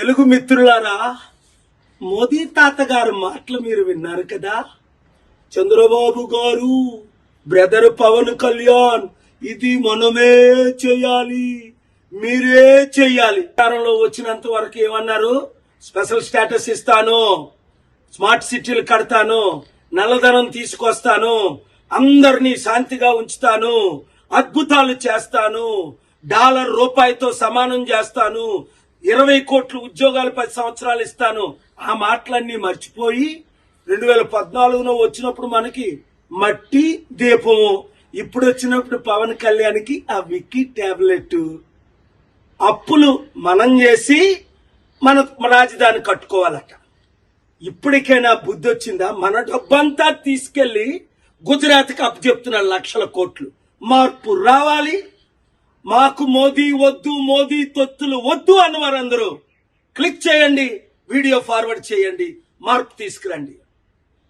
తెలుగు మిత్రులారా, మోదీ తాతగారు మాటలు మీరు విన్నారు కదా. చంద్రబాబు గారు, బ్రదర్ పవన్ కళ్యాణ్, ఇది మనమే చేయాలి, మీరే చెయ్యాలి. అధికారంలో వచ్చినంత వరకు ఏమన్నారు? స్పెషల్ స్టేటస్ ఇస్తాను, స్మార్ట్ సిటీలు కడతాను, నల్లధనం తీసుకొస్తాను, అందరినీ శాంతిగా ఉంచుతాను, అద్భుతాలు చేస్తాను, డాలర్ రూపాయితో సమానం చేస్తాను, 20 కోట్ల ఉద్యోగాలు 10 సంవత్సరాలు ఇస్తాను. ఆ మాటలన్నీ మర్చిపోయి 2014లో వచ్చినప్పుడు మనకి మట్టి దీపము, ఇప్పుడు వచ్చినప్పుడు పవన్ కళ్యాణ్కి ఆ విక్కీ టాబ్లెట్. అప్పులు మనం చేసి మన రాజధాని కట్టుకోవాలట. ఇప్పటికైనా బుద్ధి వచ్చిందా? మన డబ్బంతా తీసుకెళ్లి గుజరాత్కి అప్పచెప్తున్న లక్షల కోట్లు. మార్పు రావాలి. మాకు మోదీ వద్దు, మోదీ తొత్తులు వద్దు అన్నవారందరూ క్లిక్ చేయండి, వీడియో ఫార్వర్డ్ చేయండి, మార్పు తీసుకురండి.